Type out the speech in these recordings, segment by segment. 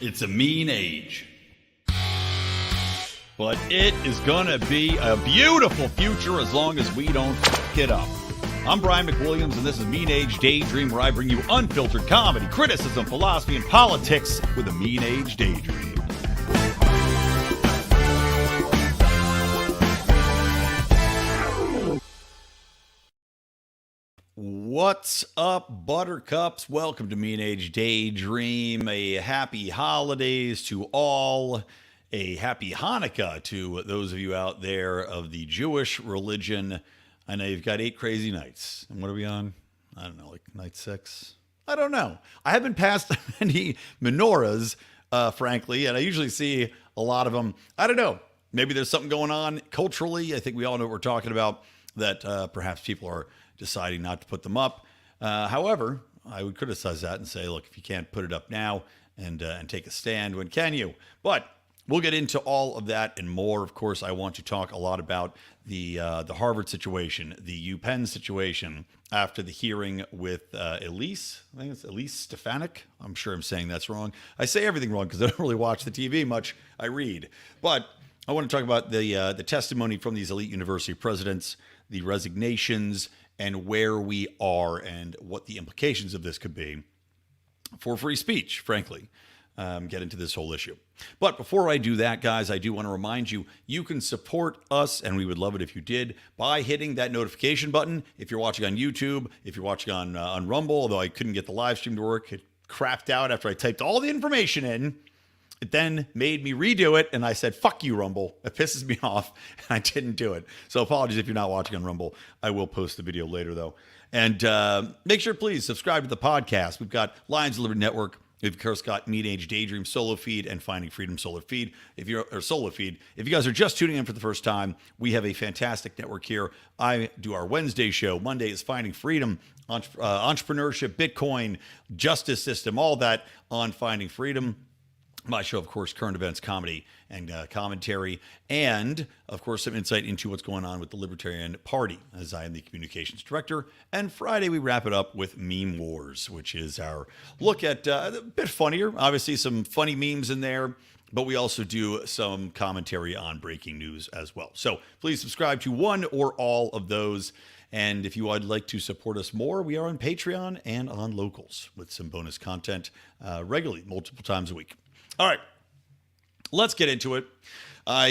It's a mean age. But it is going to be a beautiful future as long as we don't f*** it up. I'm Brian McWilliams, and this is Mean Age Daydream, where I bring you unfiltered comedy, criticism, philosophy, and politics with a Mean Age Daydream. What's up, buttercups? Welcome to Mean Age Daydream. A happy holidays to all. A happy Hanukkah to those of you out there of the Jewish religion. I know you've got 8 crazy nights. And what are we on? I don't know, like night 6? I don't know. I haven't passed many menorahs, frankly, and I usually see a lot of them. I don't know. Maybe there's something going on culturally. I think we all know what we're talking about, that perhaps people are deciding not to put them up. However, I would criticize that and say, look, if you can't put it up now and take a stand, when can you? But we'll get into all of that and more. Of course, I want to talk a lot about the Harvard situation, the U-Penn situation after the hearing with Elise. I think it's Elise Stefanik. I'm sure I'm saying that's wrong. I say everything wrong because I don't really watch the TV much. I read. But I want to talk about the testimony from these elite university presidents, the resignations, and where we are and what the implications of this could be for free speech, frankly. Get into this whole issue. But before I do that, guys, I do want to remind you, you can support us, and we would love it if you did, by hitting that notification button. If you're watching on YouTube, if you're watching on Rumble, although I couldn't get the live stream to work, it crapped out after I typed all the information in. It then made me redo it, and I said, fuck you, Rumble. It pisses me off, and I didn't do it. So apologies if you're not watching on Rumble. I will post the video later, though. And make sure, please, subscribe to the podcast. We've got Lions Delivered Network. We've, of course, got Mean Age Daydream solo feed and Finding Freedom solo feed. If you guys are just tuning in for the first time, we have a fantastic network here. I do our Wednesday show. Monday is Finding Freedom, entrepreneurship, Bitcoin, justice system, all that on Finding Freedom. My show, of course, current events, comedy, and commentary, and, of course, some insight into what's going on with the Libertarian Party, as I am the communications director. And Friday, we wrap it up with Meme Wars, which is our look at a bit funnier, obviously some funny memes in there, but we also do some commentary on breaking news as well. So please subscribe to one or all of those. And if you would like to support us more, we are on Patreon and on Locals with some bonus content regularly, multiple times a week. All right, let's get into it. As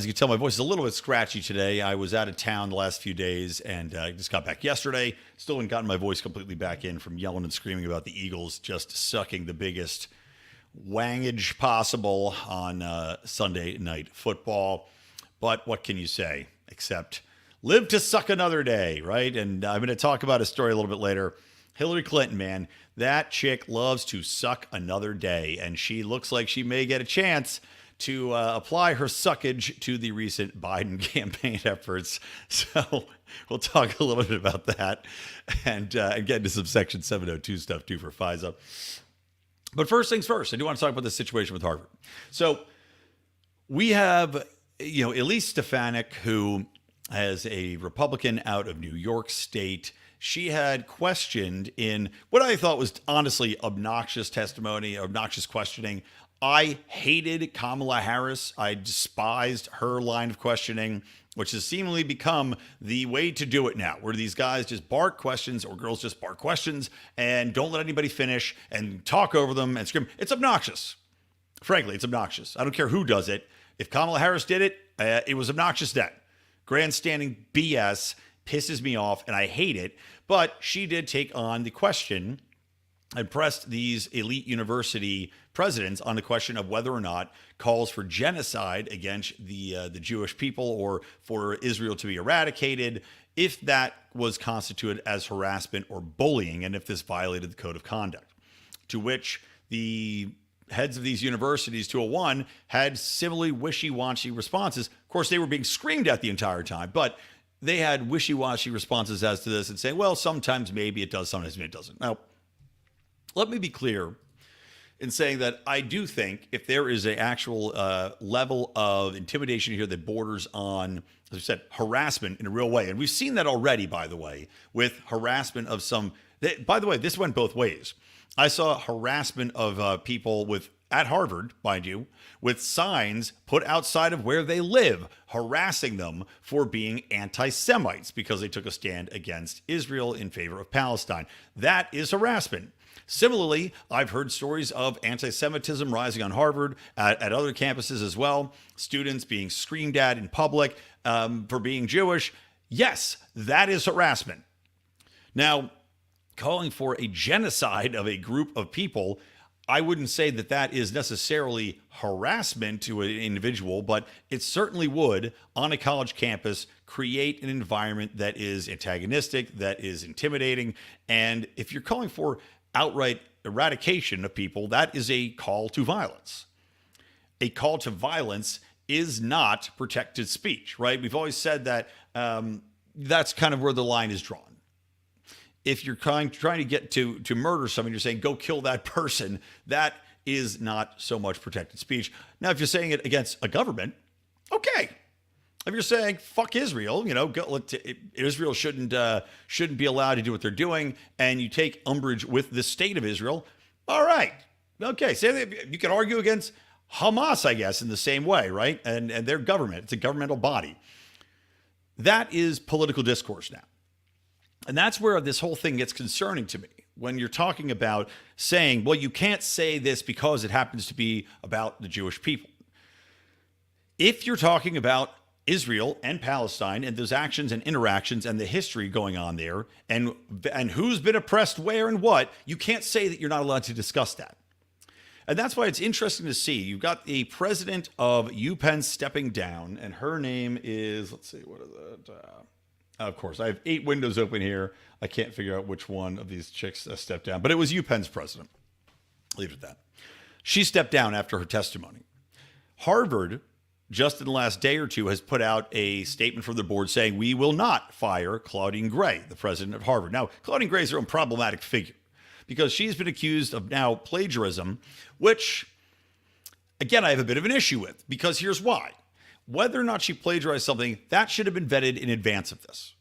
you can tell, my voice is a little bit scratchy today. I was out of town the last few days, and I just got back yesterday. Still haven't gotten my voice completely back in from yelling and screaming about the Eagles just sucking the biggest wangage possible on Sunday Night Football. But what can you say except live to suck another day, right? And I'm going to talk about a story a little bit later. Hillary Clinton, man, that chick loves to suck another day, and she looks like she may get a chance to apply her suckage to the recent Biden campaign efforts. So we'll talk a little bit about that and get into some Section 702 stuff, too, for FISA. But first things first, I do want to talk about the situation with Harvard. So we have, Elise Stefanik, who is a Republican out of New York State. She had questioned in what I thought was honestly obnoxious testimony, obnoxious questioning. I hated Kamala Harris. I despised her line of questioning, which has seemingly become the way to do it now, where these guys just bark questions or girls just bark questions and don't let anybody finish and talk over them and scream. It's obnoxious. Frankly, it's obnoxious. I don't care who does it. If Kamala Harris did it, it was obnoxious then. Grandstanding BS pisses me off, and I hate it. But she did take on the question and pressed these elite university presidents on the question of whether or not calls for genocide against the Jewish people or for Israel to be eradicated, if that was constituted as harassment or bullying, and if this violated the code of conduct. To which the heads of these universities, 201, had similarly wishy-washy responses. Of course, they were being screamed at the entire time, but they had wishy-washy responses as to this and saying, well, sometimes maybe it does, sometimes maybe it doesn't. Now, let me be clear in saying that I do think if there is an actual level of intimidation here that borders on, as I said, harassment in a real way, and we've seen that already, by the way, with harassment of some, by the way, this went both ways. I saw harassment of people with at Harvard, mind you, with signs put outside of where they live, harassing them for being anti-Semites because they took a stand against Israel in favor of Palestine. That is harassment. Similarly, I've heard stories of anti-Semitism rising on Harvard, at other campuses as well, students being screamed at in public for being Jewish. Yes, that is harassment. Now, calling for a genocide of a group of people, I wouldn't say that that is necessarily harassment to an individual, but it certainly would, on a college campus, create an environment that is antagonistic, that is intimidating. And if you're calling for outright eradication of people, that is a call to violence. A call to violence is not protected speech, right? We've always said that that's kind of where the line is drawn. If you're trying to get to murder someone, you're saying, go kill that person. That is not so much protected speech. Now, if you're saying it against a government, okay. If you're saying, fuck Israel, Israel shouldn't be allowed to do what they're doing, and you take umbrage with the state of Israel, all right. Okay, you can argue against Hamas, I guess, in the same way, right? And their government. It's a governmental body. That is political discourse now. And that's where this whole thing gets concerning to me. When you're talking about saying, well, you can't say this because it happens to be about the Jewish people. If you're talking about Israel and Palestine and those actions and interactions and the history going on there and who's been oppressed where and what, you can't say that you're not allowed to discuss that. And that's why it's interesting to see. You've got the president of U-Penn stepping down, and her name is, let's see, what is it? Of course, I have 8 windows open here. I can't figure out which one of these chicks stepped down, but it was U-Penn's president. Leave it at that. She stepped down after her testimony. Harvard, just in the last day or two, has put out a statement from the board saying, we will not fire Claudine Gray, the president of Harvard. Now, Claudine Gray is her own problematic figure because she's been accused of now plagiarism, which, again, I have a bit of an issue with, because here's why. Whether or not she plagiarized something, that should have been vetted in advance of this.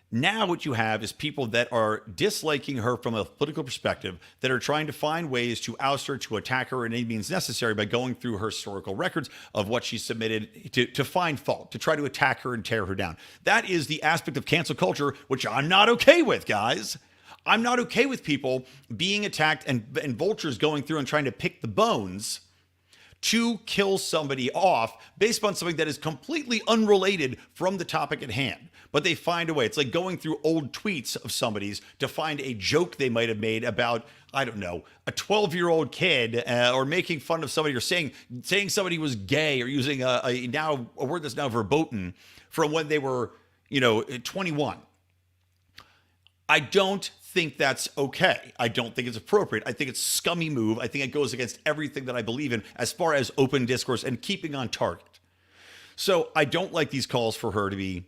Now what you have is people that are disliking her from a political perspective, that are trying to find ways to oust her, to attack her in any means necessary by going through her historical records of what she submitted to find fault, to try to attack her and tear her down. That is the aspect of cancel culture, which I'm not okay with, guys. I'm not okay with people being attacked and vultures going through and trying to pick the bones to kill somebody off based on something that is completely unrelated from the topic at hand. But they find a way. It's like going through old tweets of somebody's to find a joke they might have made about, I don't know, a 12-year-old kid, or making fun of somebody, or saying somebody was gay, or using a word that's now verboten from when they were, 21. I don't think that's okay. I don't think it's appropriate. I think it's a scummy move. I think it goes against everything that I believe in as far as open discourse and keeping on target. So I don't like these calls for her to be,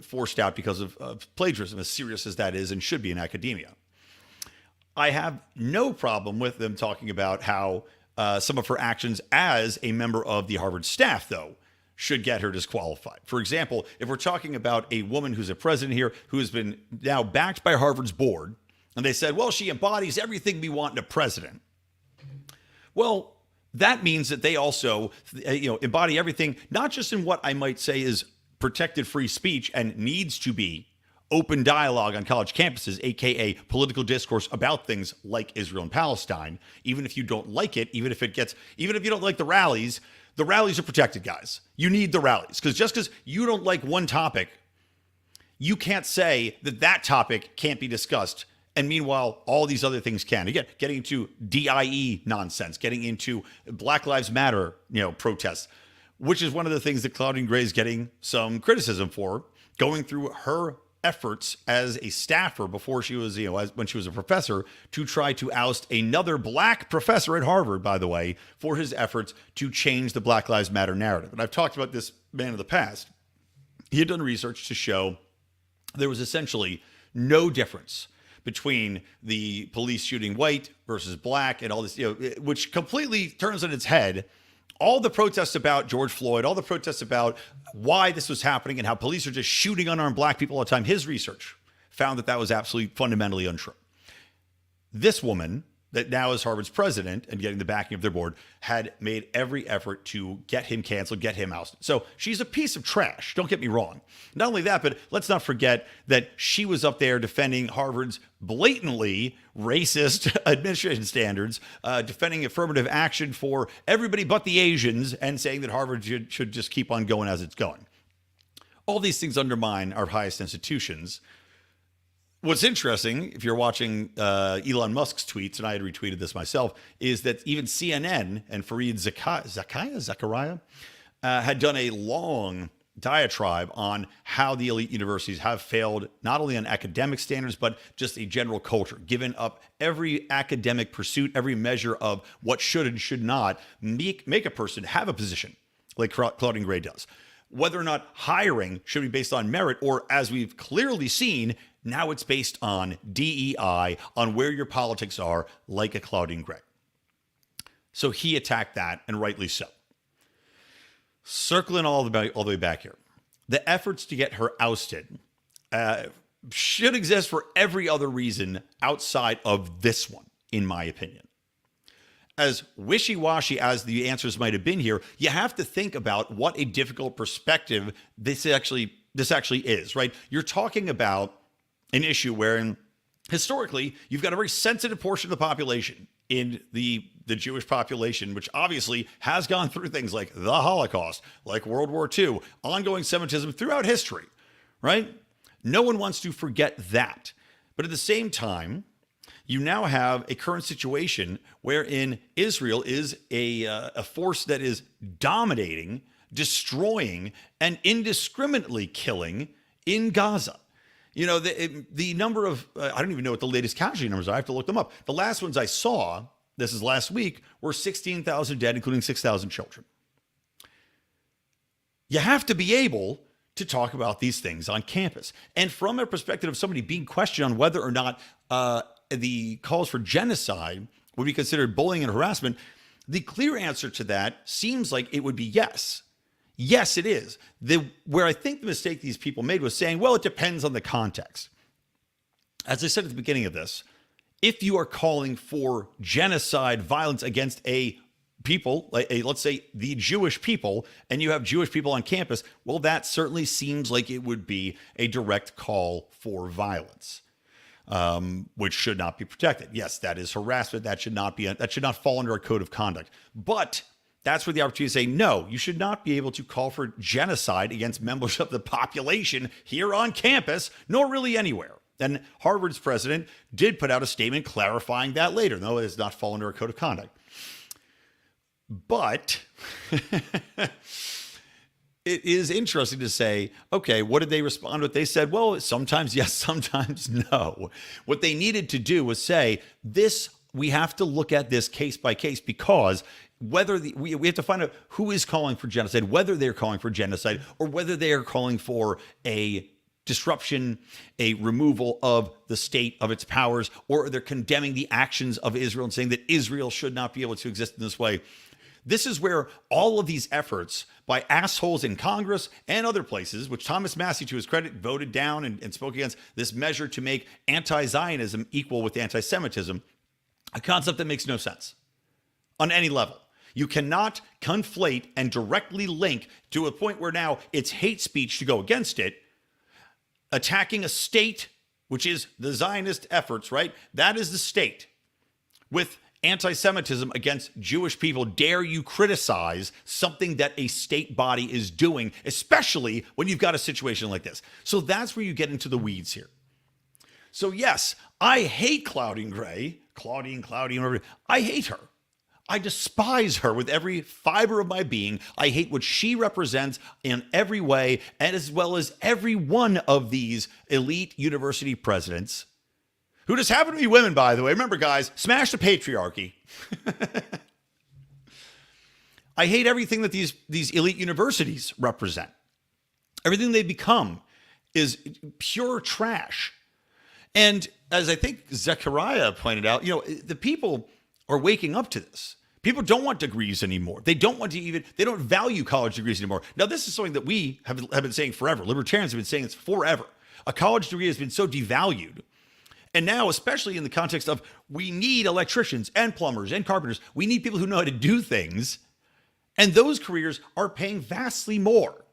forced out because of plagiarism, as serious as that is and should be in academia. I have no problem with them talking about how some of her actions as a member of the Harvard staff, though, should get her disqualified. For example, if we're talking about a woman who's a president here who has been now backed by Harvard's board, and they said, well, she embodies everything we want in a president. Well, that means that they also, embody everything, not just in what I might say is protected free speech and needs to be open dialogue on college campuses, aka political discourse about things like Israel and Palestine, even if you don't like it, even if you don't like the rallies are protected, guys. You need the rallies, because just because you don't like one topic, you can't say that topic can't be discussed. And meanwhile, all these other things can. Again, getting into DIE nonsense, getting into Black Lives Matter, protests, which is one of the things that Claudine Gray is getting some criticism for, going through her efforts as a staffer before she was, when she was a professor, to try to oust another black professor at Harvard, by the way, for his efforts to change the Black Lives Matter narrative. And I've talked about this man in the past. He had done research to show there was essentially no difference between the police shooting white versus black and all this, which completely turns on its head all the protests about George Floyd, all the protests about why this was happening and how police are just shooting unarmed black people all the time. His research found that was absolutely fundamentally untrue. This woman that now is Harvard's president and getting the backing of their board, had made every effort to get him canceled, get him ousted. So she's a piece of trash. Don't get me wrong. Not only that, but let's not forget that she was up there defending Harvard's blatantly racist administration standards, defending affirmative action for everybody but the Asians, and saying that Harvard should just keep on going as it's going. All these things undermine our highest institutions. What's interesting, if you're watching Elon Musk's tweets, and I had retweeted this myself, is that even CNN and Fareed Zakaria had done a long diatribe on how the elite universities have failed, not only on academic standards, but just a general culture, given up every academic pursuit, every measure of what should and should not make a person have a position like Claudine Gray does. Whether or not hiring should be based on merit, or as we've clearly seen, now it's based on DEI, on where your politics are, like a Claudine Gray. So he attacked that, and rightly so. Circling all the way back here, the efforts to get her ousted should exist for every other reason outside of this one, in my opinion. As wishy-washy as the answers might have been here, you have to think about what a difficult perspective this actually is, right? You're talking about an issue wherein historically you've got a very sensitive portion of the population in the Jewish population, which obviously has gone through things like the Holocaust, like World War II, ongoing semitism throughout history, right? No one wants to forget that. But at the same time, you now have a current situation wherein Israel is a force that is dominating, destroying, and indiscriminately killing in Gaza. You know, the number of, I don't even know what the latest casualty numbers are. I have to look them up. The last ones I saw, this is last week, were 16,000 dead, including 6,000 children. You have to be able to talk about these things on campus. And from a perspective of somebody being questioned on whether or not the calls for genocide would be considered bullying and harassment, the clear answer to that seems like it would be yes. Yes, it is. Where I think the mistake these people made was saying, well, it depends on the context. As I said at the beginning of this, if you are calling for genocide, violence against a people, let's say the Jewish people, and you have Jewish people on campus, well, that certainly seems like it would be a direct call for violence. Which should not be protected. Yes, that is harassment. That should not fall under a code of conduct. But that's where the opportunity to say, no, you should not be able to call for genocide against members of the population here on campus, nor really anywhere. And Harvard's president did put out a statement clarifying that later. No, it does not fall under a code of conduct. But it is interesting to say, okay, what did they respond with? They said, well, sometimes yes, sometimes no. What they needed to do was say, we have to look at this case by case, because whether we have to find out who is calling for genocide, whether they're calling for genocide, or whether they are calling for a disruption, a removal of the state of its powers, or they're condemning the actions of Israel and saying that Israel should not be able to exist in this way. This is where all of these efforts by assholes in Congress and other places, which Thomas Massie, to his credit, voted down and spoke against this measure to make anti-Zionism equal with anti-Semitism, a concept that makes no sense on any level. You cannot conflate and directly link to a point where now it's hate speech to go against it, attacking a state, which is the Zionist efforts, right? That is the state, with anti-Semitism against Jewish people. Dare you criticize something that a state body is doing, especially when you've got a situation like this? So that's where you get into the weeds here. So yes, I hate Claudine Gray. Claudine, whatever. I hate her. I despise her with every fiber of my being. I hate what she represents in every way, and as well as every one of these elite university presidents, who just happen to be women, by the way. Remember, guys, smash the patriarchy. I hate everything that these elite universities represent. Everything they become is pure trash. And as I think Zechariah pointed out, the people are waking up to this. People don't want degrees anymore. They don't value college degrees anymore. Now, this is something that we have been saying forever. Libertarians have been saying this forever. A college degree has been so devalued. And now, especially in the context of we need electricians and plumbers and carpenters, we need people who know how to do things. And those careers are paying vastly more.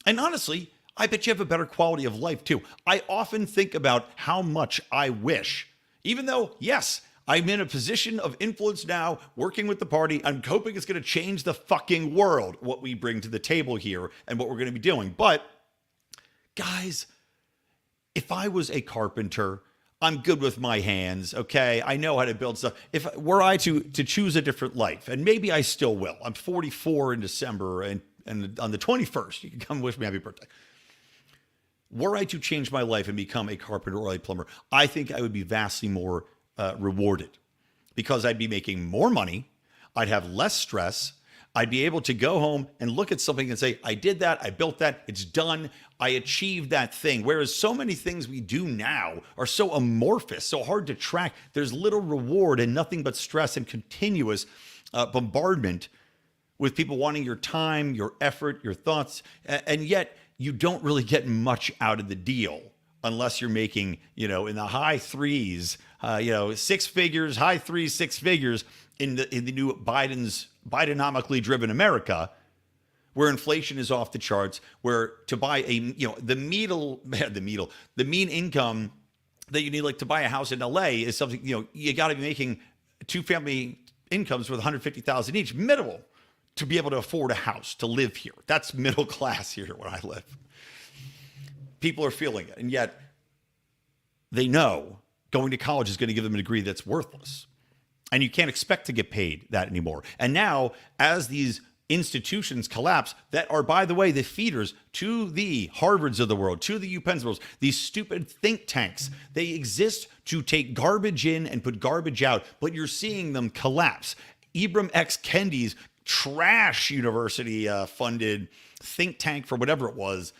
And honestly, I bet you have a better quality of life too. I often think about how much I wish, even though, yes, I'm in a position of influence now, working with the party. I'm hoping it's going to change the fucking world, what we bring to the table here and what we're going to be doing. But guys, if I was a carpenter, I'm good with my hands, okay? I know how to build stuff. If were I to choose a different life, and maybe I still will. I'm 44 in December, and on the 21st, you can come wish me happy birthday. Were I to change my life and become a carpenter or a plumber, I think I would be vastly more rewarded because I'd be making more money. I'd have less stress. I'd be able to go home and look at something and say, I did that, I built that, it's done, I achieved that thing. Whereas so many things we do now are so amorphous, so hard to track. There's little reward and nothing but stress and continuous bombardment with people wanting your time, your effort, your thoughts, and yet you don't really get much out of the deal unless you're making, in the high threes, six figures, high threes, six figures in the new Bidenomically driven America, where inflation is off the charts, where to buy the mean income that you need, like to buy a house in LA is something, you got to be making two-family incomes with $150,000 each, minimal, to be able to afford a house, to live here. That's middle class here where I live. People are feeling it, and yet they know going to college is going to give them a degree that's worthless. And you can't expect to get paid that anymore. And now, as these institutions collapse, that are, by the way, the feeders to the Harvards of the world, to the U-Penns of the world, these stupid think tanks, they exist to take garbage in and put garbage out, but you're seeing them collapse. Ibram X. Kendi's trash university funded think tank for whatever it was,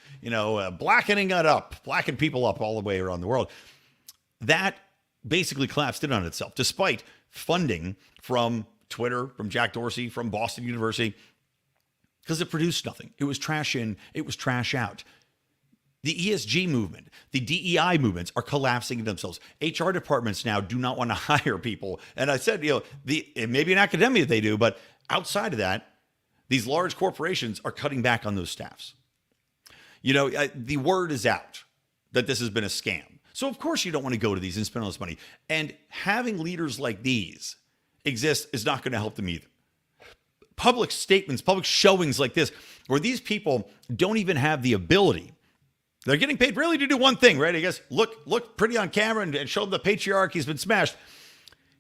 blackening it up, blacking people up all the way around the world. That basically collapsed in on itself, despite funding from Twitter, from Jack Dorsey, from Boston University, because it produced nothing. It was trash in, it was trash out. The ESG movement, the DEI movements are collapsing themselves. HR departments now do not want to hire people. And I said, maybe in academia they do, but outside of that, these large corporations are cutting back on those staffs. The word is out that this has been a scam. So of course you don't want to go to these and spend all this money. And having leaders like these exist is not going to help them either. Public statements, public showings like this, where these people don't even have the ability. They're getting paid really to do one thing, right? I guess look pretty on camera and show them the patriarchy's been smashed.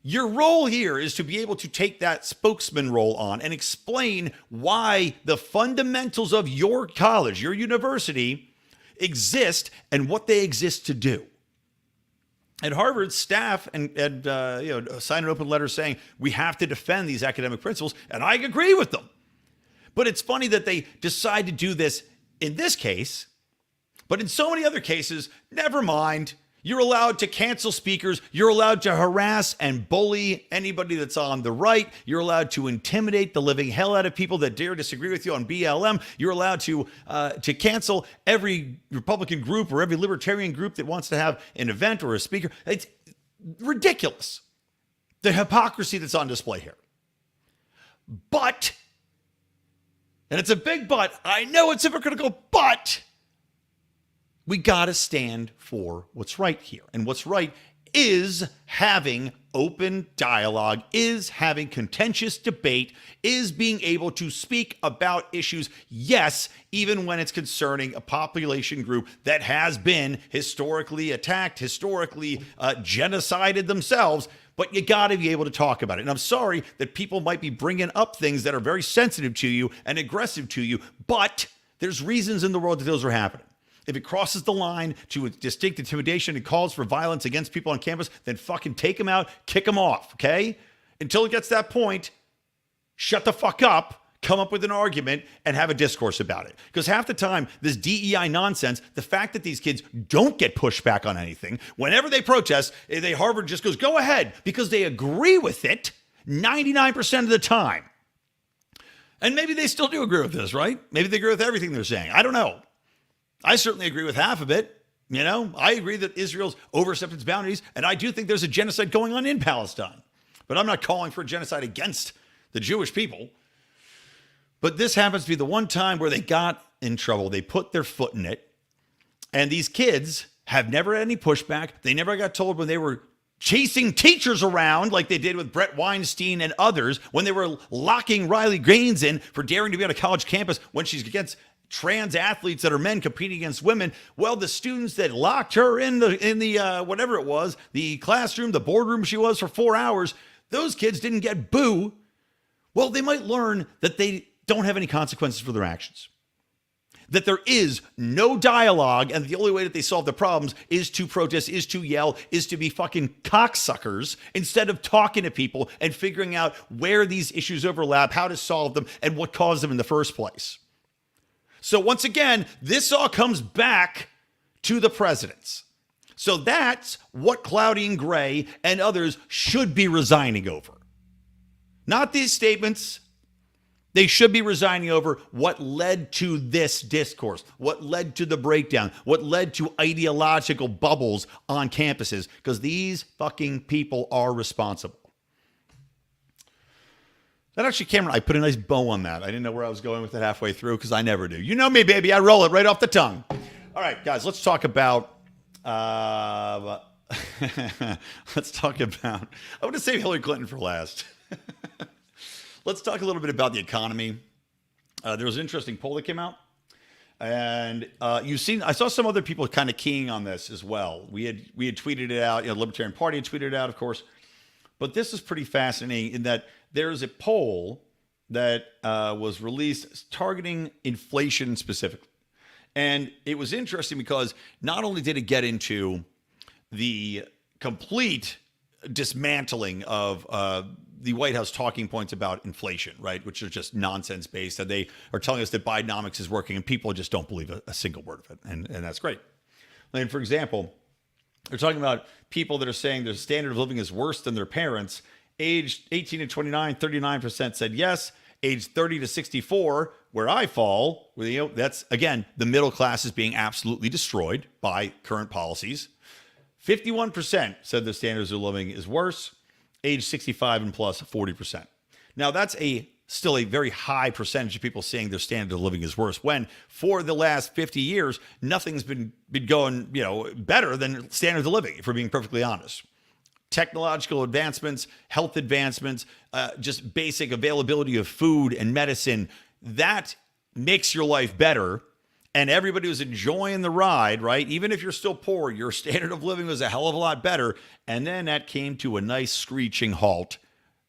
Your role here is to be able to take that spokesman role on and explain why the fundamentals of your college, your university, exist and what they exist to do. At Harvard, staff and sign an open letter saying we have to defend these academic principles, and I agree with them. But it's funny that they decide to do this in this case, but in so many other cases, never mind. You're allowed to cancel speakers. You're allowed to harass and bully anybody that's on the right. You're allowed to intimidate the living hell out of people that dare disagree with you on BLM. You're allowed to cancel every Republican group or every libertarian group that wants to have an event or a speaker. It's ridiculous, the hypocrisy that's on display here. But, and it's a big but, I know it's hypocritical, but we got to stand for what's right here. And what's right is having open dialogue, is having contentious debate, is being able to speak about issues, yes, even when it's concerning a population group that has been historically attacked, historically genocided themselves, but you got to be able to talk about it. And I'm sorry that people might be bringing up things that are very sensitive to you and aggressive to you, but there's reasons in the world that those are happening. If it crosses the line to distinct intimidation and calls for violence against people on campus, then fucking take them out, kick them off, okay? Until it gets to that point, shut the fuck up, come up with an argument, and have a discourse about it. Because half the time, this DEI nonsense, the fact that these kids don't get pushback on anything, whenever they protest, Harvard just goes, go ahead, because they agree with it 99% of the time. And maybe they still do agree with this, right? Maybe they agree with everything they're saying. I don't know. I certainly agree with half of it. You know, I agree that Israel's overstepped its boundaries, and I do think there's a genocide going on in Palestine. But I'm not calling for a genocide against the Jewish people. But this happens to be the one time where they got in trouble. They put their foot in it. And these kids have never had any pushback. They never got told when they were chasing teachers around like they did with Brett Weinstein and others, when they were locking Riley Gaines in for daring to be on a college campus when she's against trans athletes that are men competing against women. Well, the students that locked her in the whatever it was, the classroom, the boardroom she was for 4 hours, those kids didn't get boo. Well, they might learn that they don't have any consequences for their actions. That there is no dialogue, and the only way that they solve the problems is to protest, is to yell, is to be fucking cocksuckers instead of talking to people and figuring out where these issues overlap, how to solve them, and what caused them in the first place. So once again, this all comes back to the presidents. So that's what Claudine Gray and others should be resigning over. Not these statements. They should be resigning over what led to this discourse, what led to the breakdown, what led to ideological bubbles on campuses, because these fucking people are responsible. That actually, Cameron, I put a nice bow on that. I didn't know where I was going with it halfway through because I never do. You know me, baby. I roll it right off the tongue. All right, guys, let's talk about... let's talk about... I want to save Hillary Clinton for last. Let's talk a little bit about the economy. There was an interesting poll that came out. And I saw some other people kind of keying on this as well. We had tweeted it out. The Libertarian Party had tweeted it out, of course. But this is pretty fascinating in that there's a poll that was released targeting inflation specifically. And it was interesting because not only did it get into the complete dismantling of the White House talking points about inflation, right, which are just nonsense based, and they are telling us that Bidenomics is working, and people just don't believe a single word of it, and that's great. And for example, they're talking about people that are saying their standard of living is worse than their parents. Aged 18 to 29, 39% said yes. Age 30 to 64, where I fall, that's, again, the middle class is being absolutely destroyed by current policies. 51% said their standards of living is worse. Age 65 and plus, 40%. Now, that's still a very high percentage of people saying their standard of living is worse, when for the last 50 years, nothing's been going, better than standards of living, if we're being perfectly honest. Technological advancements, health advancements, just basic availability of food and medicine, that makes your life better. And everybody was enjoying the ride, right? Even if you're still poor, your standard of living was a hell of a lot better. And then that came to a nice screeching halt,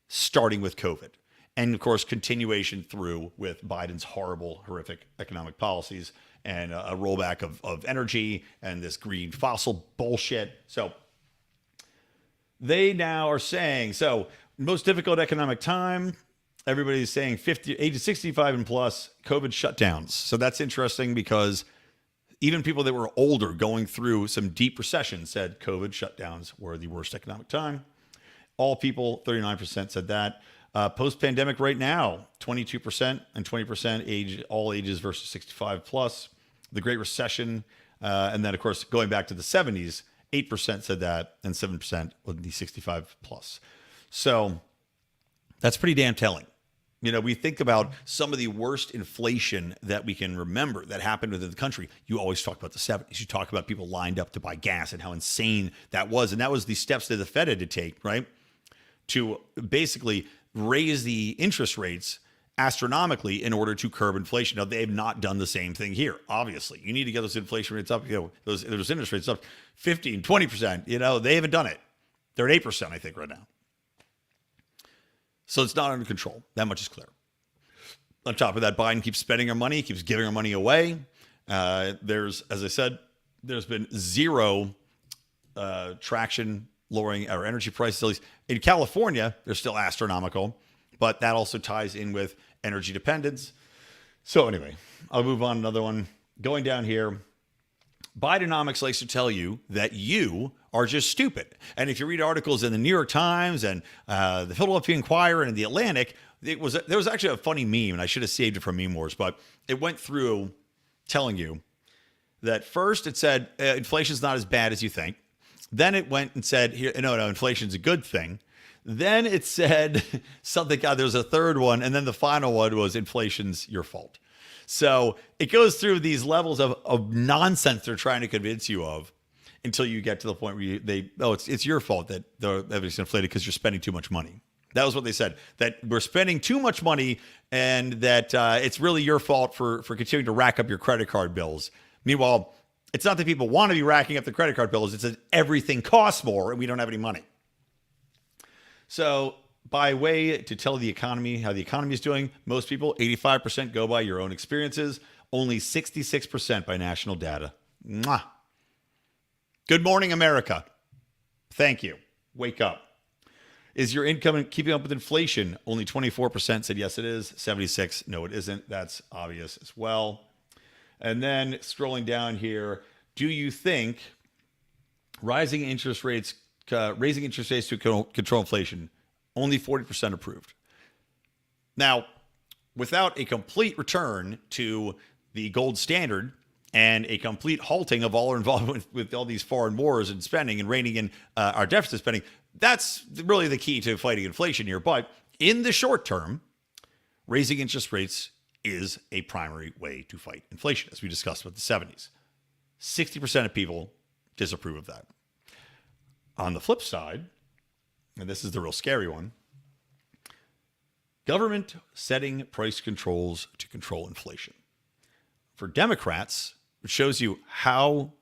starting with COVID. And of course, continuation through with Biden's horrible, horrific economic policies and a rollback of energy and this green fossil bullshit. So they now are saying, most difficult economic time, everybody's saying age of 65 and plus, COVID shutdowns. So that's interesting because even people that were older going through some deep recession said COVID shutdowns were the worst economic time. All people, 39% said that. Post-pandemic right now, 22% and 20% all ages versus 65 plus. The Great Recession, and then, of course, going back to the 70s, 8% said that, and 7% with the 65 plus. So that's pretty damn telling. We think about some of the worst inflation that we can remember that happened within the country. You always talk about the 70s. You talk about people lined up to buy gas and how insane that was. And that was the steps that the Fed had to take, right, to basically raise the interest rates astronomically in order to curb inflation. Now, they have not done the same thing here, obviously. You need to get those inflation rates up, those interest rates up 15, 20%. They haven't done it. They're at 8%, I think, right now. So it's not under control. That much is clear. On top of that, Biden keeps spending our money, keeps giving our money away. As I said, there's been zero traction lowering our energy prices. At least in California, they're still astronomical, but that also ties in with energy dependence. So anyway, I'll move on to another one. Going down here, Bidenomics likes to tell you that you are just stupid. And if you read articles in the New York Times and the Philadelphia Inquirer and the Atlantic, there was actually a funny meme, and I should have saved it from Meme Wars, but it went through telling you that first it said inflation's not as bad as you think. Then it went and said, here, no, inflation's a good thing. Then it said something, God, there's a third one. And then the final one was inflation's your fault. So it goes through these levels of nonsense they're trying to convince you of until you get to the point where it's your fault that the everything's inflated because you're spending too much money. That was what they said, that we're spending too much money and that it's really your fault for continuing to rack up your credit card bills. Meanwhile, it's not that people want to be racking up the credit card bills. It's that everything costs more and we don't have any money. So by way to tell the economy how the economy is doing, most people, 85% go by your own experiences, only 66% by national data. Mwah. Good morning, America. Thank you. Wake up. Is your income keeping up with inflation? Only 24% said yes, it is. 76%, no, it isn't. That's obvious as well. And then scrolling down here, do you think raising interest rates to control inflation? Only 40% approved. Now, without a complete return to the gold standard and a complete halting of all our involvement with all these foreign wars and spending and reining in our deficit spending, that's really the key to fighting inflation here. But in the short term, raising interest rates is a primary way to fight inflation, as we discussed with the 70s. 60% of people disapprove of that. On the flip side, and this is the real scary one, government setting price controls to control inflation. For Democrats, it shows you how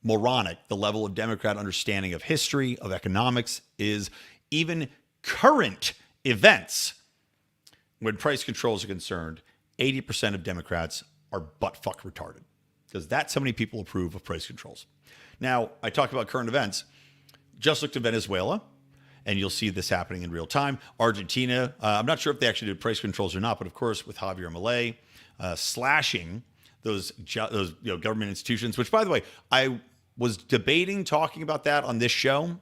moronic the level of Democrat understanding of history, of economics is, even current events. When price controls are concerned, 80% of Democrats are butt-fuck retarded because that's how many people approve of price controls. Now, I talk about current events. Just looked at Venezuela, and you'll see this happening in real time. Argentina, I'm not sure if they actually did price controls or not, but of course, with Javier Milei slashing those government institutions, which, by the way, I was debating talking about that on this show,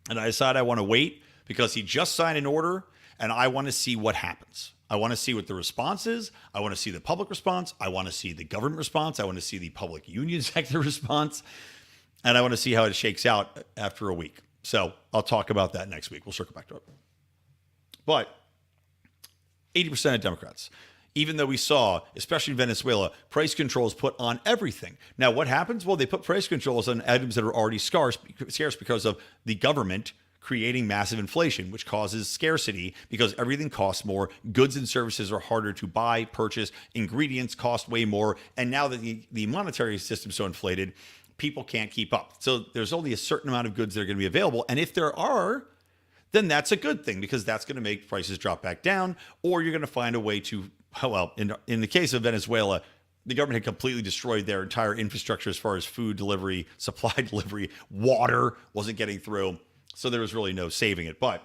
and I decided I want to wait because he just signed an order, and I want to see what happens. I want to see what the response is. I want to see the public response. I want to see the government response. I want to see the public union sector response. And I want to see how it shakes out after a week. So I'll talk about that next week. We'll circle back to it. But 80% of Democrats, even though we saw, especially in Venezuela, price controls put on everything. Now, what happens? Well, they put price controls on items that are already scarce because of the government creating massive inflation, which causes scarcity because everything costs more. Goods and services are harder to buy, purchase. Ingredients cost way more. And now that the monetary system is so inflated, people can't keep up. So there's only a certain amount of goods that are going to be available. And if there are, then that's a good thing because that's going to make prices drop back down, or you're going to find a way to, well, in the case of Venezuela, the government had completely destroyed their entire infrastructure as far as food delivery, supply delivery, water wasn't getting through. So there was really no saving it. But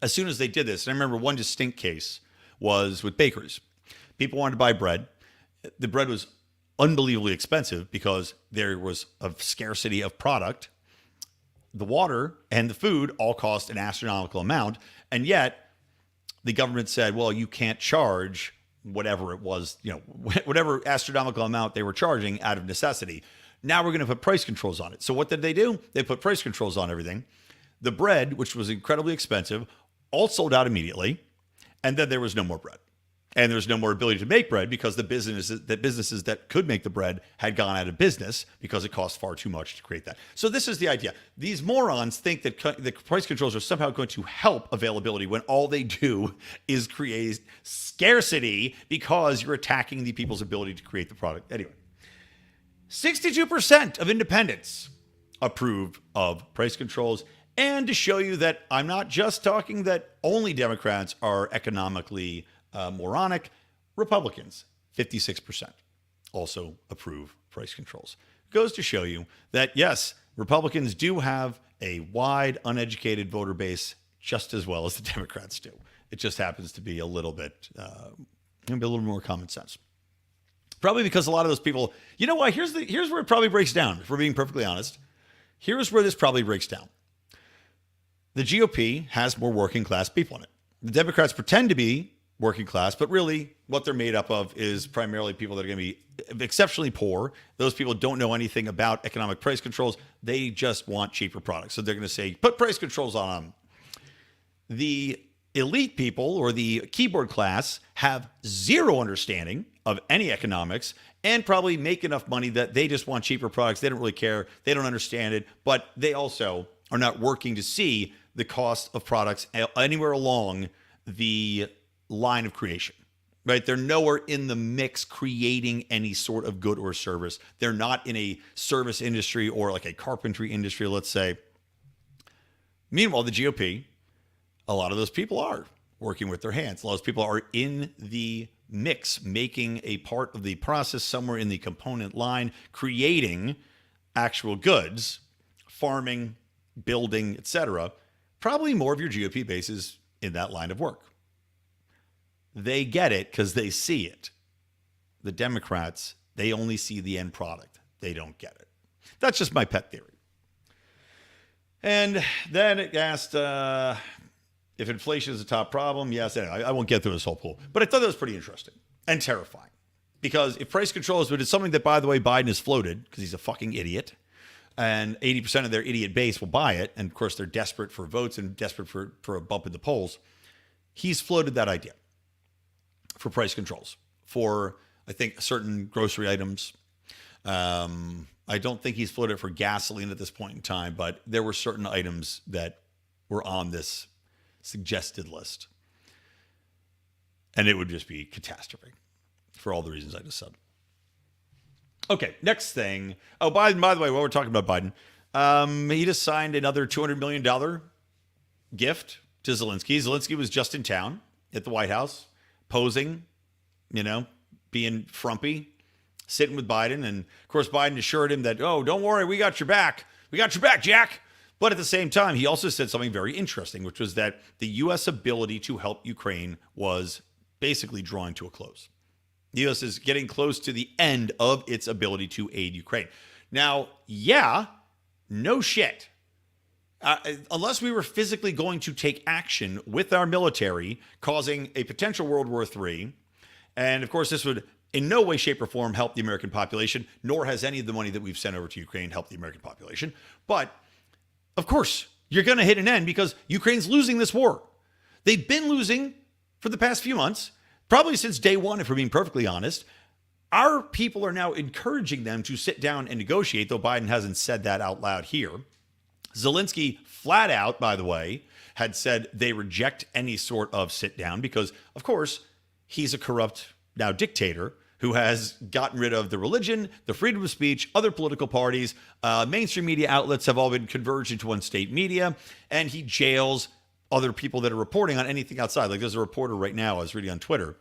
as soon as they did this, and I remember one distinct case was with bakeries. People wanted to buy bread. The bread was unbelievably expensive because there was a scarcity of product. The water and the food all cost an astronomical amount. And yet the government said, well, you can't charge whatever it was, whatever astronomical amount they were charging out of necessity. Now we're going to put price controls on it. So what did they do? They put price controls on everything. The bread, which was incredibly expensive, all sold out immediately. And then there was no more bread. And there's no more ability to make bread because the businesses that could make the bread had gone out of business because it cost far too much to create that. So this is the idea. These morons think that the price controls are somehow going to help availability when all they do is create scarcity because you're attacking the people's ability to create the product. Anyway, 62% of independents approve of price controls. And to show you that I'm not just talking that only Democrats are economically moronic, Republicans, 56%, also approve price controls. Goes to show you that, yes, Republicans do have a wide, uneducated voter base just as well as the Democrats do. It just happens to be a little bit, maybe a little more common sense. Probably because a lot of those people, you know what, here's where it probably breaks down, if we're being perfectly honest. Here's where this probably breaks down. The GOP has more working class people in it. The Democrats pretend to be working class, but really what they're made up of is primarily people that are going to be exceptionally poor. Those people don't know anything about economic price controls. They just want cheaper products. So they're going to say, put price controls on them. The elite people or the keyboard class have zero understanding of any economics and probably make enough money that they just want cheaper products. They don't really care. They don't understand it, but they also are not working to see the cost of products anywhere along the line of creation, right? They're nowhere in the mix creating any sort of good or service. They're not in a service industry or like a carpentry industry, let's say. Meanwhile, the GOP, a lot of those people are working with their hands. A lot of those people are in the mix, making a part of the process somewhere in the component line, creating actual goods, farming, building, etc. Probably more of your GOP base is in that line of work. They get it because they see it. The Democrats, they only see the end product. They don't get it. That's just my pet theory. And then it asked if inflation is a top problem. Yes, anyway, I won't get through this whole pool. But I thought that was pretty interesting and terrifying. Because if price controls, which is something that, by the way, Biden has floated because he's a fucking idiot, and 80% of their idiot base will buy it, and of course they're desperate for votes and desperate for a bump in the polls, he's floated that idea for price controls for, I think, certain grocery items. I don't think he's floated for gasoline at this point in time, but there were certain items that were on this suggested list. And it would just be catastrophe for all the reasons I just said. Okay, next thing. Oh, Biden, by the way, while we're talking about Biden, he just signed another $200 million gift to Zelensky. Zelensky was just in town at the White House, posing, being frumpy, sitting with Biden. And, of course, Biden assured him that, oh, don't worry, we got your back. We got your back, Jack. But at the same time, he also said something very interesting, which was that the U.S. ability to help Ukraine was basically drawing to a close. The U.S. is getting close to the end of its ability to aid Ukraine. Now, yeah, no shit. Unless we were physically going to take action with our military, causing a potential World War III, and of course this would in no way, shape, or form help the American population, nor has any of the money that we've sent over to Ukraine helped the American population. But, of course, you're going to hit an end because Ukraine's losing this war. They've been losing for the past few months, probably since day one, if we're being perfectly honest. Our people are now encouraging them to sit down and negotiate, though Biden hasn't said that out loud here. Zelensky, flat out, by the way, had said they reject any sort of sit down because, of course, he's a corrupt, now dictator, who has gotten rid of the religion, the freedom of speech, other political parties. Mainstream media outlets have all been converged into one state media, and he jails other people that are reporting on anything outside. Like there's a reporter right now, I was reading on Twitter,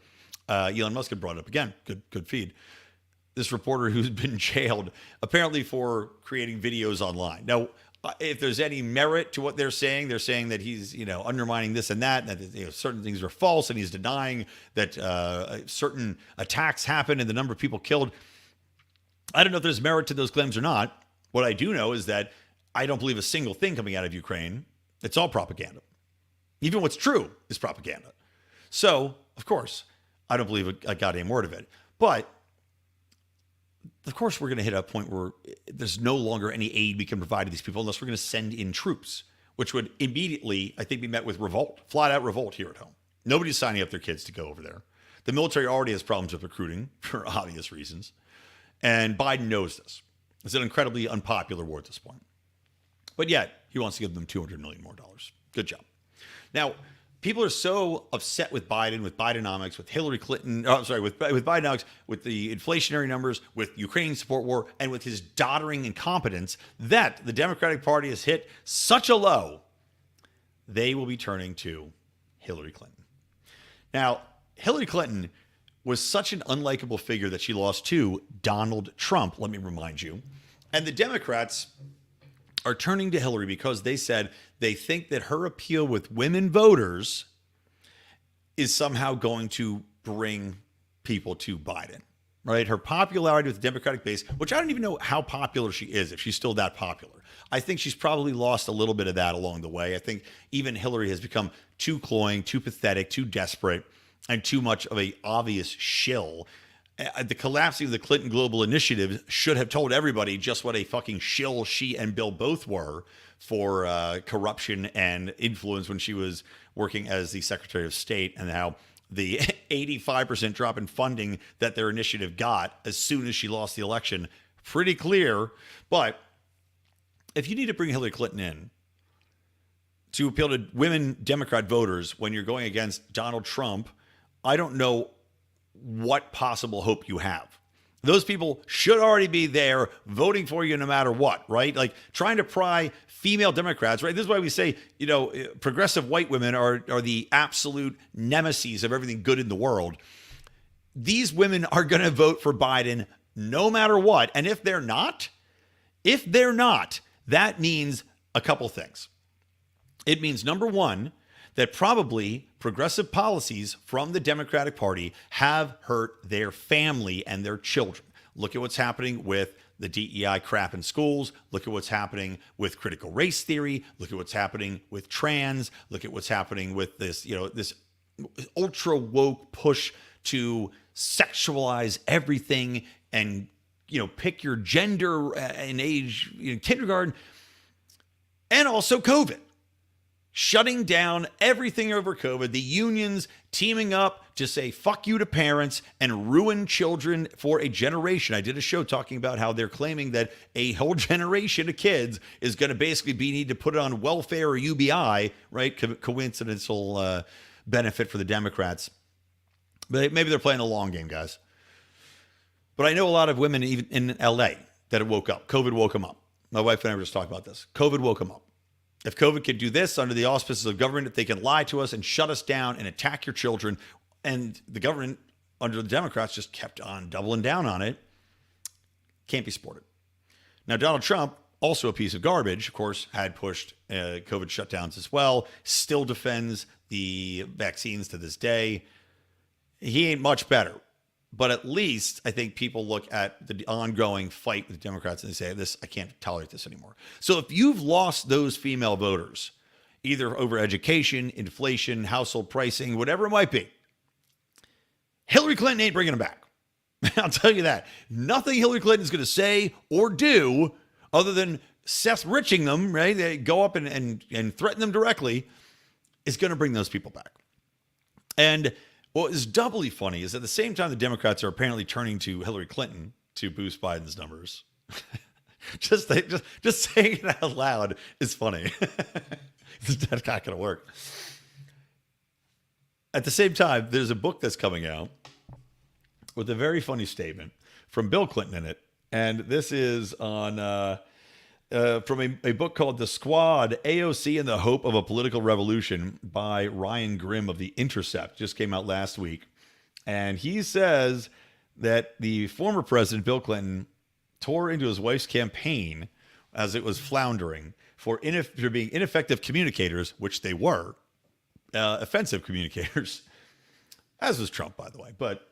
Elon Musk had brought it up again, good feed. This reporter who's been jailed apparently for creating videos online. Now, if there's any merit to what they're saying that he's, undermining this and that certain things are false, and he's denying that certain attacks happened and the number of people killed. I don't know if there's merit to those claims or not. What I do know is that I don't believe a single thing coming out of Ukraine. It's all propaganda. Even what's true is propaganda. So, of course, I don't believe a goddamn word of it. But of course, we're going to hit a point where there's no longer any aid we can provide to these people unless we're going to send in troops, which would immediately, I think, be met with revolt, flat out revolt here at home. Nobody's signing up their kids to go over there. The military already has problems with recruiting for obvious reasons. And Biden knows this. It's an incredibly unpopular war at this point. But yet, he wants to give them $200 million more. Good job. Now, people are so upset with Biden, with Bidenomics, with Hillary Clinton, with Bidenomics, with the inflationary numbers, with Ukraine support war, and with his doddering incompetence that the Democratic Party has hit such a low, they will be turning to Hillary Clinton. Now, Hillary Clinton was such an unlikable figure that she lost to Donald Trump, let me remind you. And the Democrats are turning to Hillary because they said they think that her appeal with women voters is somehow going to bring people to Biden, right? Her popularity with the Democratic base, which I don't even know how popular she is, if she's still that popular. I think she's probably lost a little bit of that along the way. I think even Hillary has become too cloying, too pathetic, too desperate. and too much of a obvious shill. The collapsing of the Clinton Global Initiative should have told everybody just what a fucking shill she and Bill both were for corruption and influence when she was working as the Secretary of State, and how the 85% drop in funding that their initiative got as soon as she lost the election. Pretty clear. But if you need to bring Hillary Clinton in to appeal to women Democrat voters when you're going against Donald Trump, I don't know what possible hope you have. Those people should already be there voting for you no matter what, right? Like trying to pry female Democrats, right? This is why we say, progressive white women are the absolute nemesis of everything good in the world. These women are going to vote for Biden no matter what. And if they're not, that means a couple things. It means, number one, that probably progressive policies from the Democratic Party have hurt their family and their children. Look at what's happening with the DEI crap in schools. Look at what's happening with critical race theory. Look at what's happening with trans. Look at what's happening with this, this ultra woke push to sexualize everything and, pick your gender and age in kindergarten. And also COVID. Shutting down everything over COVID, the unions teaming up to say fuck you to parents and ruin children for a generation. I did a show talking about how they're claiming that a whole generation of kids is going to basically need to put it on welfare or UBI, right? Coincidental benefit for the Democrats. But maybe they're playing a long game, guys. But I know a lot of women even in LA that woke up. COVID woke them up. My wife and I were just talking about this. COVID woke them up. If COVID can do this under the auspices of government, if they can lie to us and shut us down and attack your children, and the government under the Democrats just kept on doubling down on it, can't be supported. Now, Donald Trump, also a piece of garbage, of course, had pushed COVID shutdowns as well, still defends the vaccines to this day. He ain't much better. But at least I think people look at the ongoing fight with the Democrats and they say, I can't tolerate this anymore. So if you've lost those female voters, either over education, inflation, household pricing, whatever it might be, Hillary Clinton ain't bringing them back. I'll tell you that. Nothing Hillary Clinton is going to say or do other than Seth Riching them, right? They go up and threaten them directly, is going to bring those people back. And what is doubly funny is at the same time the Democrats are apparently turning to Hillary Clinton to boost Biden's numbers. just saying it out loud is funny. That's not going to work. At the same time, there's a book that's coming out with a very funny statement from Bill Clinton in it. And this is on from a book called The Squad, AOC and the Hope of a Political Revolution by Ryan Grimm of The Intercept. Just came out last week. And he says that the former president, Bill Clinton, tore into his wife's campaign as it was floundering for being ineffective communicators, which they were, offensive communicators, as was Trump, by the way. But,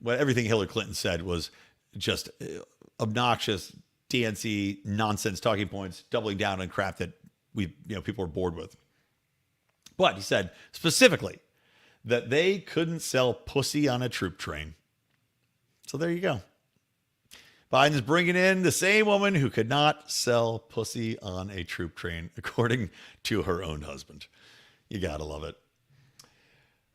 everything Hillary Clinton said was just obnoxious, DNC nonsense talking points, doubling down on crap that people are bored with. But he said specifically that they couldn't sell pussy on a troop train. So there you go. Biden's bringing in the same woman who could not sell pussy on a troop train, according to her own husband. You gotta love it.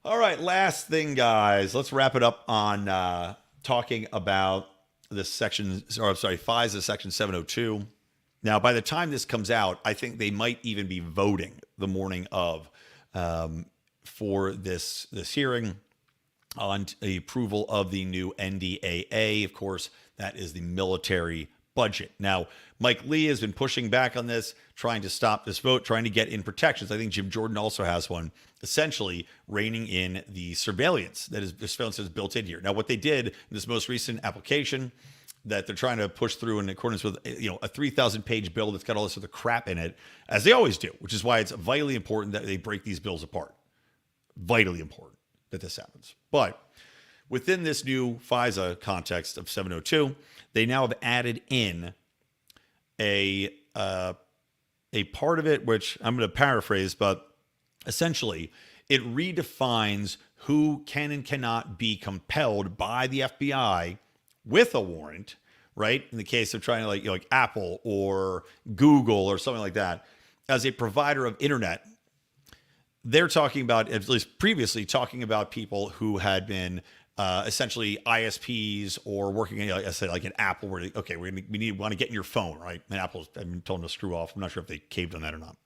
All right, last thing, guys. Let's wrap it up on talking about this FISA Section 702. Now, by the time this comes out, I think they might even be voting the morning of for this hearing on the approval of the new NDAA. Of course, that is the military budget. Now, Mike Lee has been pushing back on this, trying to stop this vote, trying to get in protections. I think Jim Jordan also has one, essentially reining in the surveillance the surveillance is built in here. Now, what they did in this most recent application that they're trying to push through in accordance with a 3,000-page bill that's got all this other crap in it, as they always do, which is why it's vitally important that they break these bills apart. Vitally important that this happens. But within this new FISA context of 702, they now have added in a part of it, which I'm going to paraphrase, but essentially, it redefines who can and cannot be compelled by the FBI with a warrant, right? In the case of trying to like Apple or Google or something like that, as a provider of internet, they're talking about, at least previously, talking about people who had been essentially ISPs or working, like I said, like an Apple, where we want to get in your phone, right? And Apple's, I've been told them to screw off. I'm not sure if they caved on that or not.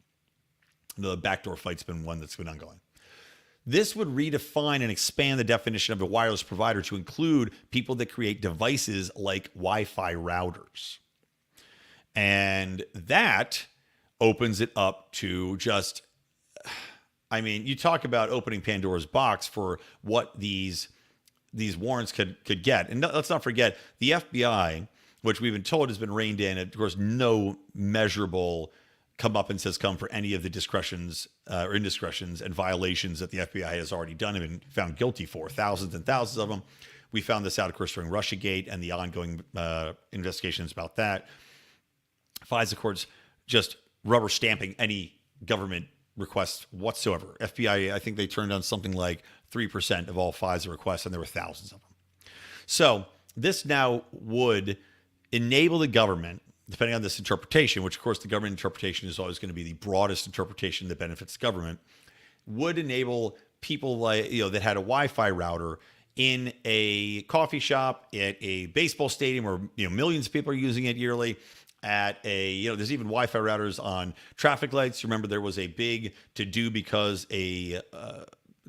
The backdoor fight's been one that's been ongoing. This would redefine and expand the definition of a wireless provider to include people that create devices like Wi-Fi routers. And that opens it up to just, I mean, you talk about opening Pandora's box for what these warrants could get. And let's not forget, the FBI, which we've been told has been reined in, of course, no measurable comeuppance has come for any of the discretions or indiscretions and violations that the FBI has already done and been found guilty for, thousands and thousands of them. We found this out, of course, during Russiagate and the ongoing investigations about that. FISA courts just rubber stamping any government requests whatsoever. FBI, I think they turned down something like 3% of all FISA requests, and there were thousands of them. So this now would enable the government, depending on this interpretation, which of course the government interpretation is always going to be the broadest interpretation that benefits the government, would enable people like, that had a Wi-Fi router in a coffee shop, at a baseball stadium where millions of people are using it yearly, at a, there's even Wi-Fi routers on traffic lights. Remember, there was a big to-do because a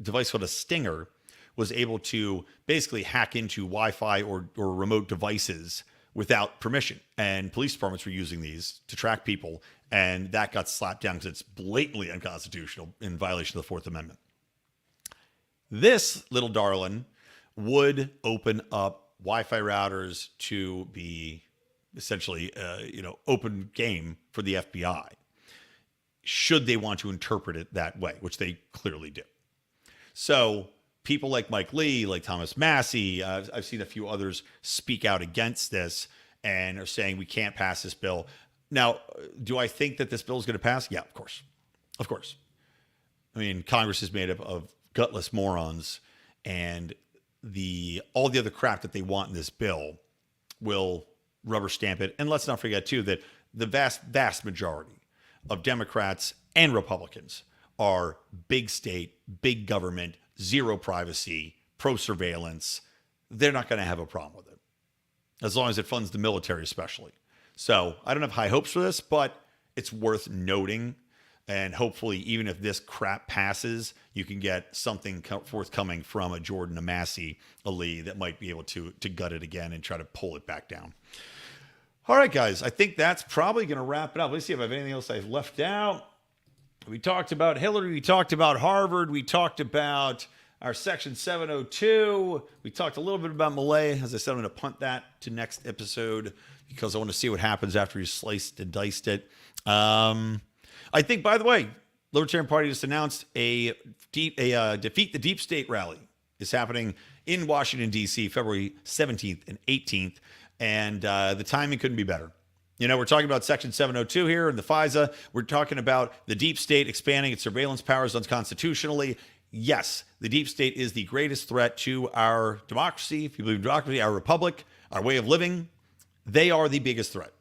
device called a Stinger was able to basically hack into Wi-Fi or remote devices without permission. And police departments were using these to track people. And that got slapped down because it's blatantly unconstitutional in violation of the Fourth Amendment. This little darling would open up Wi-Fi routers to be essentially, open game for the FBI, should they want to interpret it that way, which they clearly do. So people like Mike Lee, like Thomas Massey, I've seen a few others speak out against this and are saying we can't pass this bill. Now, do I think that this bill is going to pass? Yeah, of course. Of course. I mean, Congress is made up of gutless morons, and all the other crap that they want in this bill will rubber stamp it. And let's not forget, too, that the vast majority of Democrats and Republicans are big state, big government, zero privacy, pro-surveillance. They're not going to have a problem with it, as long as it funds the military especially. So I don't have high hopes for this, but it's worth noting. And hopefully, even if this crap passes, you can get something forthcoming from a Jordan, a Massey, a Lee that might be able to gut it again and try to pull it back down. All right, guys, I think that's probably going to wrap it up. Let's see if I have anything else I've left out. We talked about Hillary. We talked about Harvard. We talked about our Section 702. We talked a little bit about Milley. As I said, I'm going to punt that to next episode because I want to see what happens after you sliced and diced it. I think, by the way, Libertarian Party just announced a Defeat the Deep State rally is happening in Washington, D.C., February 17th and 18th. And the timing couldn't be better. We're talking about Section 702 here in the FISA. We're talking about the deep state expanding its surveillance powers unconstitutionally. Yes, the deep state is the greatest threat to our democracy, if you believe in democracy, our republic, our way of living. They are the biggest threat.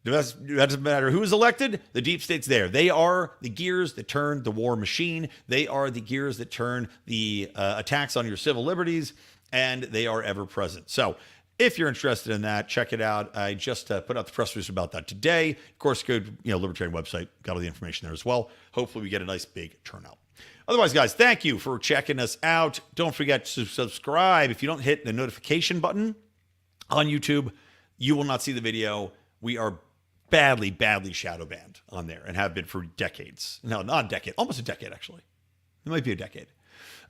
That doesn't matter who is elected, the deep state's there. They are the gears that turn the war machine. They are the gears that turn the attacks on your civil liberties, and they are ever present. So if you're interested in that, check it out. I just put out the press release about that today. Of course, go to Libertarian website. Got all the information there as well. Hopefully we get a nice big turnout. Otherwise, guys, thank you for checking us out. Don't forget to subscribe. If you don't hit the notification button on YouTube, you will not see the video. We are badly shadow banned on there and have been for decades. No, not a decade. Almost a decade, actually. It might be a decade.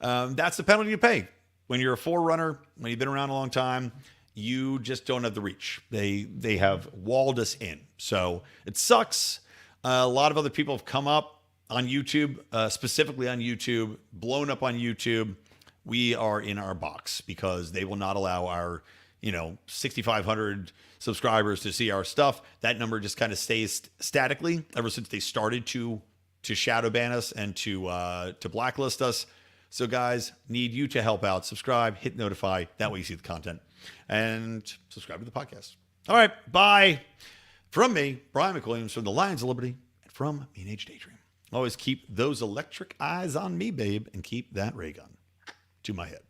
That's the penalty you pay. When you're a forerunner, when you've been around a long time, you just don't have the reach. They have walled us in. So it sucks. A lot of other people have come up on YouTube, specifically on YouTube, blown up on YouTube. We are in our box because they will not allow our 6,500 subscribers to see our stuff. That number just kind of stays statically ever since they started to to shadow ban us and to blacklist us. So guys, need you to help out. Subscribe, hit notify. That way you see the content. And subscribe to the podcast. All right, bye. From me, Brian McWilliams, from the Lions of Liberty, and from Mean Age Daydream. Always keep those electric eyes on me, babe, and keep that ray gun to my head.